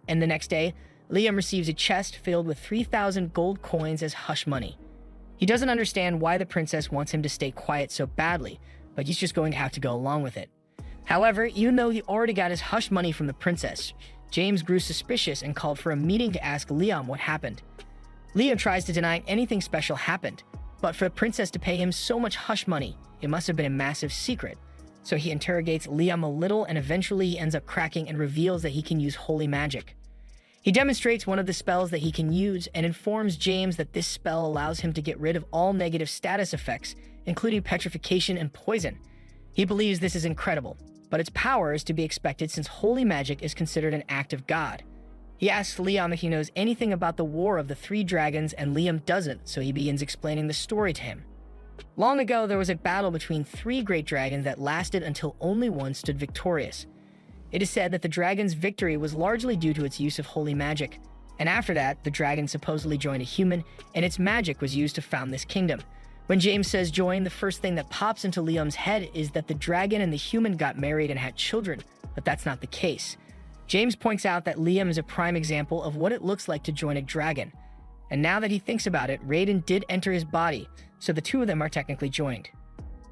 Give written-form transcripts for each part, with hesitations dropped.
And the next day, Liam receives a chest filled with 3,000 gold coins as hush money. He doesn't understand why the princess wants him to stay quiet so badly, but he's just going to have to go along with it. However, even though he already got his hush money from the princess, James grew suspicious and called for a meeting to ask Liam what happened. Liam tries to deny anything special happened, but for the princess to pay him so much hush money, it must have been a massive secret. So he interrogates Liam a little, and eventually he ends up cracking and reveals that he can use holy magic. He demonstrates one of the spells that he can use and informs James that this spell allows him to get rid of all negative status effects, including petrification and poison. He believes this is incredible, but its power is to be expected since holy magic is considered an act of God. He asks Liam if he knows anything about the War of the Three Dragons, and Liam doesn't, so he begins explaining the story to him. Long ago, there was a battle between three great dragons that lasted until only one stood victorious. It is said that the dragon's victory was largely due to its use of holy magic, and after that, the dragon supposedly joined a human, and its magic was used to found this kingdom. When James says join, the first thing that pops into Liam's head is that the dragon and the human got married and had children, but that's not the case. James points out that Liam is a prime example of what it looks like to join a dragon. And now that he thinks about it, Raiden did enter his body, so the two of them are technically joined.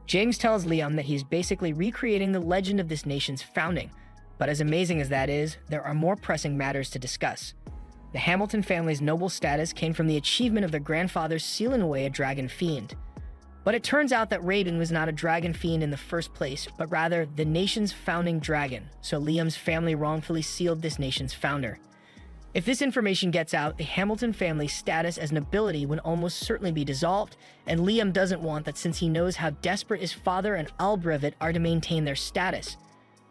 James tells Liam that he's basically recreating the legend of this nation's founding, but as amazing as that is, there are more pressing matters to discuss. The Hamilton family's noble status came from the achievement of their grandfathers sealing away a dragon fiend. But it turns out that Raiden was not a dragon fiend in the first place, but rather the nation's founding dragon, so Liam's family wrongfully sealed this nation's founder. If this information gets out, the Hamilton family's status as nobility would almost certainly be dissolved, and Liam doesn't want that since he knows how desperate his father and Albrevet are to maintain their status.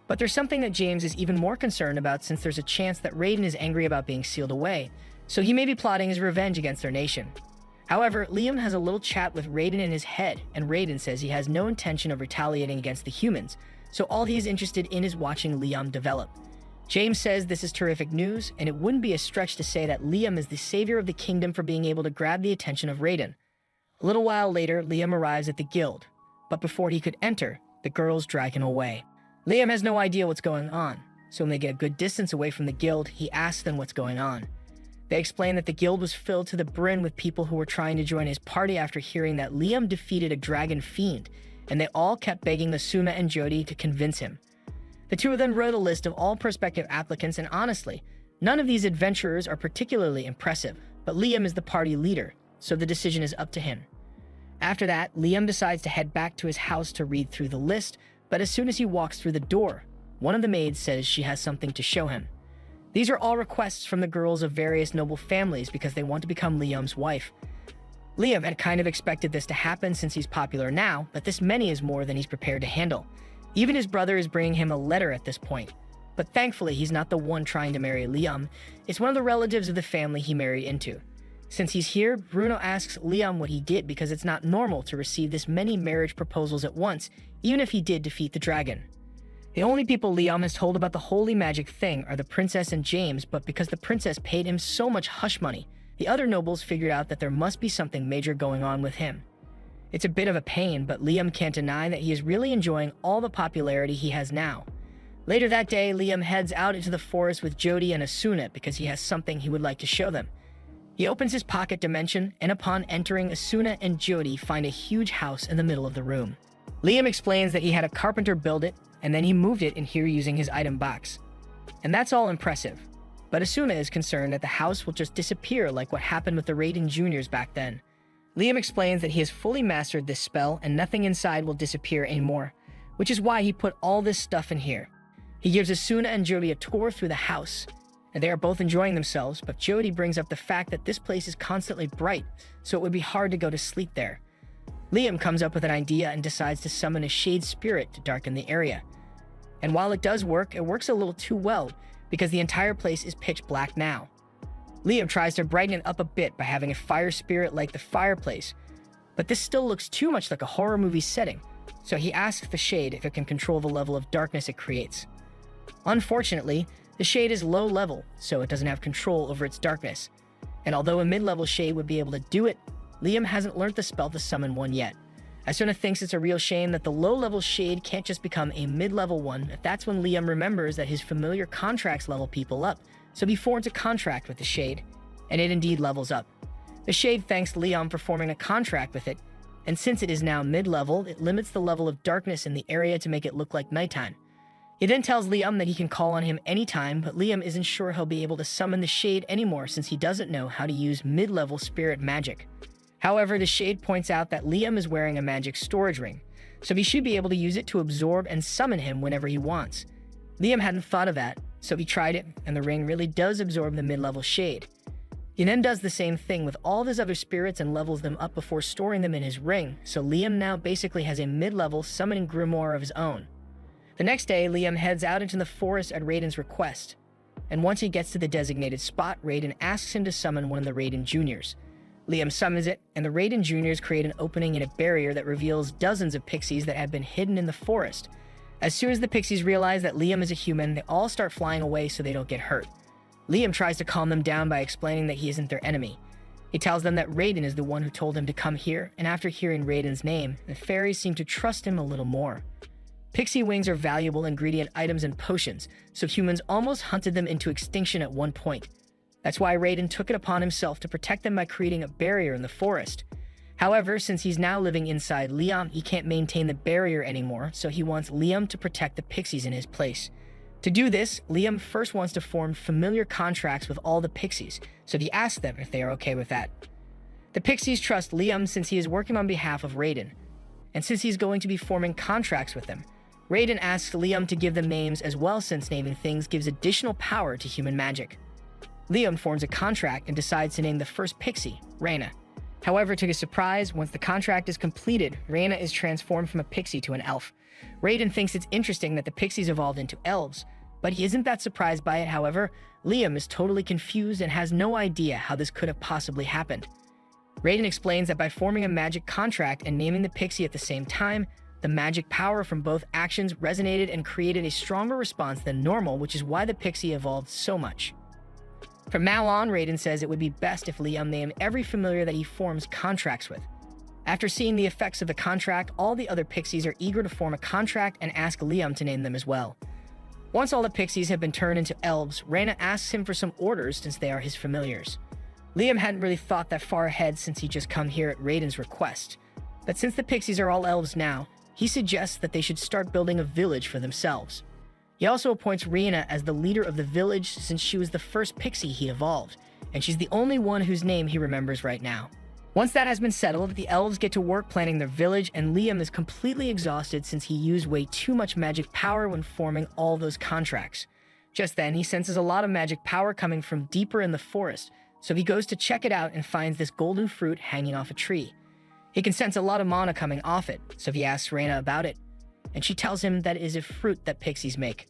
But there's something that James is even more concerned about since there's a chance that Raiden is angry about being sealed away, so he may be plotting his revenge against their nation. However, Liam has a little chat with Raiden in his head, and Raiden says he has no intention of retaliating against the humans, so all he is interested in is watching Liam develop. James says this is terrific news, and it wouldn't be a stretch to say that Liam is the savior of the kingdom for being able to grab the attention of Raiden. A little while later, Liam arrives at the guild, but before he could enter, the girls drag him away. Liam has no idea what's going on, so when they get a good distance away from the guild, he asks them what's going on. They explain that the guild was filled to the brim with people who were trying to join his party after hearing that Liam defeated a dragon fiend, and they all kept begging Asuna and Jody to convince him. The two of them wrote a list of all prospective applicants, and honestly, none of these adventurers are particularly impressive, but Liam is the party leader, so the decision is up to him. After that, Liam decides to head back to his house to read through the list, but as soon as he walks through the door, one of the maids says she has something to show him. These are all requests from the girls of various noble families because they want to become Liam's wife. Liam had kind of expected this to happen since he's popular now, but this many is more than he's prepared to handle. Even his brother is bringing him a letter at this point. But thankfully, he's not the one trying to marry Liam. It's one of the relatives of the family he married into. Since he's here, Bruno asks Liam what he did because it's not normal to receive this many marriage proposals at once, even if he did defeat the dragon. The only people Liam has told about the holy magic thing are the princess and James, but because the princess paid him so much hush money, the other nobles figured out that there must be something major going on with him. It's a bit of a pain, but Liam can't deny that he is really enjoying all the popularity he has now. Later that day, Liam heads out into the forest with Jody and Asuna because he has something he would like to show them. He opens his pocket dimension, and upon entering, Asuna and Jody find a huge house in the middle of the room. Liam explains that he had a carpenter build it, and then he moved it in here using his item box. And that's all impressive. But Asuna is concerned that the house will just disappear like what happened with the Raiden Juniors back then. Liam explains that he has fully mastered this spell and nothing inside will disappear anymore, which is why he put all this stuff in here. He gives Asuna and Jody a tour through the house, and they are both enjoying themselves, but Jody brings up the fact that this place is constantly bright, so it would be hard to go to sleep there. Liam comes up with an idea and decides to summon a shade spirit to darken the area. And while it does work, it works a little too well, because the entire place is pitch black now. Liam tries to brighten it up a bit by having a fire spirit like the fireplace, but this still looks too much like a horror movie setting, so he asks the shade if it can control the level of darkness it creates. Unfortunately, the shade is low level, so it doesn't have control over its darkness, and although a mid-level shade would be able to do it, Liam hasn't learned the spell to summon one yet. Asuna thinks it's a real shame that the low-level shade can't just become a mid-level one. That's when Liam remembers that his familiar contracts level people up, so he forms a contract with the Shade, and it indeed levels up. The Shade thanks Liam for forming a contract with it, and since it is now mid-level, it limits the level of darkness in the area to make it look like nighttime. He then tells Liam that he can call on him anytime, but Liam isn't sure he'll be able to summon the Shade anymore since he doesn't know how to use mid-level spirit magic. However, the Shade points out that Liam is wearing a magic storage ring, so he should be able to use it to absorb and summon him whenever he wants. Liam hadn't thought of that, so he tried it, and the ring really does absorb the mid-level Shade. He then does the same thing with all of his other spirits and levels them up before storing them in his ring, so Liam now basically has a mid-level summoning grimoire of his own. The next day, Liam heads out into the forest at Raiden's request, and once he gets to the designated spot, Raiden asks him to summon one of the Raiden Juniors. Liam summons it, and the Raiden Juniors create an opening in a barrier that reveals dozens of pixies that have been hidden in the forest. As soon as the pixies realize that Liam is a human, they all start flying away so they don't get hurt. Liam tries to calm them down by explaining that he isn't their enemy. He tells them that Raiden is the one who told him to come here, and after hearing Raiden's name, the fairies seem to trust him a little more. Pixie wings are valuable ingredient items and potions, so humans almost hunted them into extinction at one point. That's why Raiden took it upon himself to protect them by creating a barrier in the forest. However, since he's now living inside Liam, he can't maintain the barrier anymore, so he wants Liam to protect the pixies in his place. To do this, Liam first wants to form familiar contracts with all the pixies, so he asks them if they are okay with that. The pixies trust Liam since he is working on behalf of Raiden, and since he's going to be forming contracts with them, Raiden asks Liam to give them names as well since naming things gives additional power to human magic. Liam forms a contract and decides to name the first pixie, Reina. However, to his surprise, once the contract is completed, Reina is transformed from a pixie to an elf. Raiden thinks it's interesting that the pixies evolved into elves, but he isn't that surprised by it. However, Liam is totally confused and has no idea how this could have possibly happened. Raiden explains that by forming a magic contract and naming the pixie at the same time, the magic power from both actions resonated and created a stronger response than normal, which is why the pixie evolved so much. From now on, Raiden says it would be best if Liam named every familiar that he forms contracts with. After seeing the effects of the contract, all the other pixies are eager to form a contract and ask Liam to name them as well. Once all the pixies have been turned into elves, Reina asks him for some orders since they are his familiars. Liam hadn't really thought that far ahead since he'd just come here at Raiden's request. But since the pixies are all elves now, he suggests that they should start building a village for themselves. He also appoints Reina as the leader of the village since she was the first pixie he evolved, and she's the only one whose name he remembers right now. Once that has been settled, the elves get to work planning their village, and Liam is completely exhausted since he used way too much magic power when forming all those contracts. Just then, he senses a lot of magic power coming from deeper in the forest, so he goes to check it out and finds this golden fruit hanging off a tree. He can sense a lot of mana coming off it, so he asks Reina about it, and she tells him that it is a fruit that pixies make.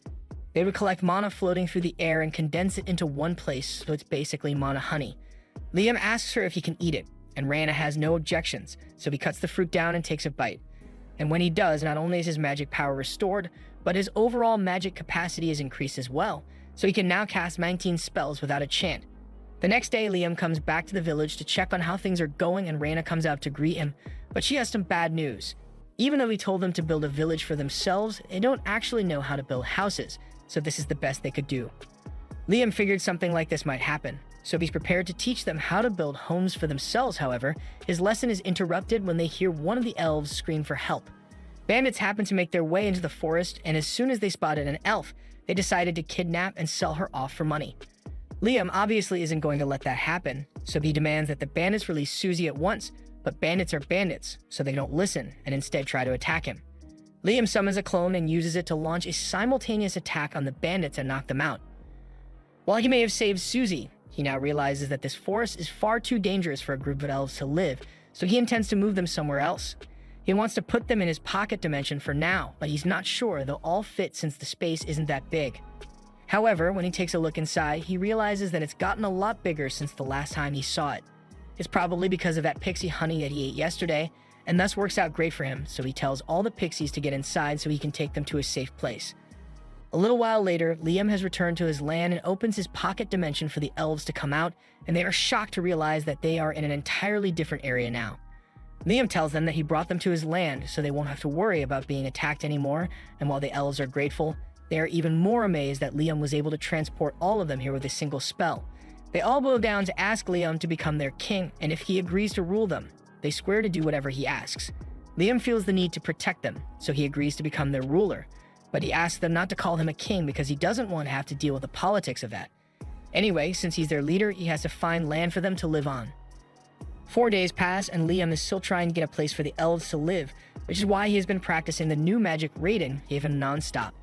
They would collect mana floating through the air and condense it into one place, so it's basically mana honey. Liam asks her if he can eat it, and Reina has no objections, so he cuts the fruit down and takes a bite. And when he does, not only is his magic power restored, but his overall magic capacity is increased as well, so he can now cast 19 spells without a chant. The next day, Liam comes back to the village to check on how things are going, and Reina comes out to greet him, but she has some bad news. Even though he told them to build a village for themselves, they don't actually know how to build houses, so this is the best they could do. Liam figured something like this might happen, so he's prepared to teach them how to build homes for themselves. However, his lesson is interrupted when they hear one of the elves scream for help. Bandits happen to make their way into the forest, and as soon as they spotted an elf, they decided to kidnap and sell her off for money. Liam obviously isn't going to let that happen, so he demands that the bandits release Susie at once, but bandits are bandits, so they don't listen and instead try to attack him. Liam summons a clone and uses it to launch a simultaneous attack on the bandits and knock them out. While he may have saved Susie, he now realizes that this forest is far too dangerous for a group of elves to live, so he intends to move them somewhere else. He wants to put them in his pocket dimension for now, but he's not sure they'll all fit since the space isn't that big. However, when he takes a look inside, he realizes that it's gotten a lot bigger since the last time he saw it. It's probably because of that pixie honey that he ate yesterday, and thus works out great for him, so he tells all the pixies to get inside so he can take them to a safe place. A little while later, Liam has returned to his land and opens his pocket dimension for the elves to come out, and they are shocked to realize that they are in an entirely different area now. Liam tells them that he brought them to his land so they won't have to worry about being attacked anymore, and while the elves are grateful, They are even more amazed that Liam was able to transport all of them here with a single spell. They all bow down to ask Liam to become their king, and if he agrees to rule them, they swear to do whatever he asks. Liam feels the need to protect them, so he agrees to become their ruler, but he asks them not to call him a king because he doesn't want to have to deal with the politics of that. Anyway, since he's their leader, he has to find land for them to live on. 4 days pass, and Liam is still trying to get a place for the elves to live, which is why he has been practicing the new magic Raiden gave him non-stop.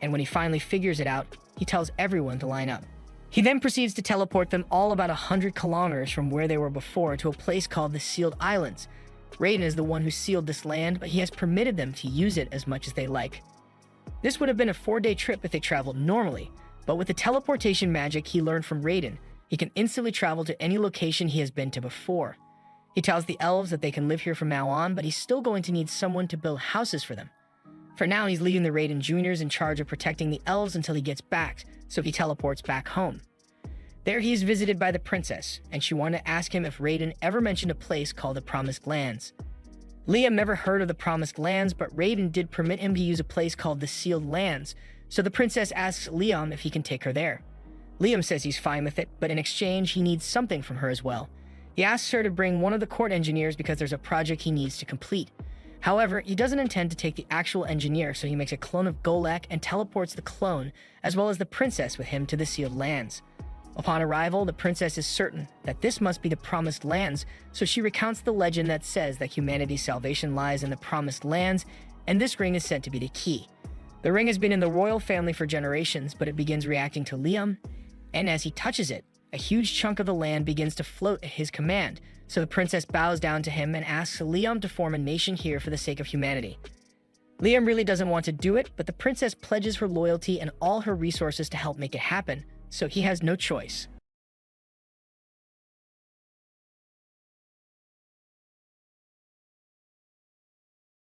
And when he finally figures it out, he tells everyone to line up. He then proceeds to teleport them all about 100 kilometers from where they were before to a place called the Sealed Islands. Raiden is the one who sealed this land, but he has permitted them to use it as much as they like. This would have been a 4-day trip if they traveled normally, but with the teleportation magic he learned from Raiden, he can instantly travel to any location he has been to before. He tells the elves that they can live here from now on, but he's still going to need someone to build houses for them. For now, he's leaving the Raiden Juniors in charge of protecting the elves until he gets back, so he teleports back home. There he is visited by the princess, and she wanted to ask him if Raiden ever mentioned a place called the Promised Lands. Liam never heard of the Promised Lands, but Raiden did permit him to use a place called the Sealed Lands, so the princess asks Liam if he can take her there. Liam says he's fine with it, but in exchange, he needs something from her as well. He asks her to bring one of the court engineers because there's a project he needs to complete. However, he doesn't intend to take the actual engineer, so he makes a clone of Golak and teleports the clone, as well as the princess with him to the Sealed Lands. Upon arrival, the princess is certain that this must be the Promised Lands, so she recounts the legend that says that humanity's salvation lies in the Promised Lands, and this ring is said to be the key. The ring has been in the royal family for generations, but it begins reacting to Liam, and as he touches it, a huge chunk of the land begins to float at his command, so the princess bows down to him and asks Liam to form a nation here for the sake of humanity. Liam really doesn't want to do it, but the princess pledges her loyalty and all her resources to help make it happen, so he has no choice.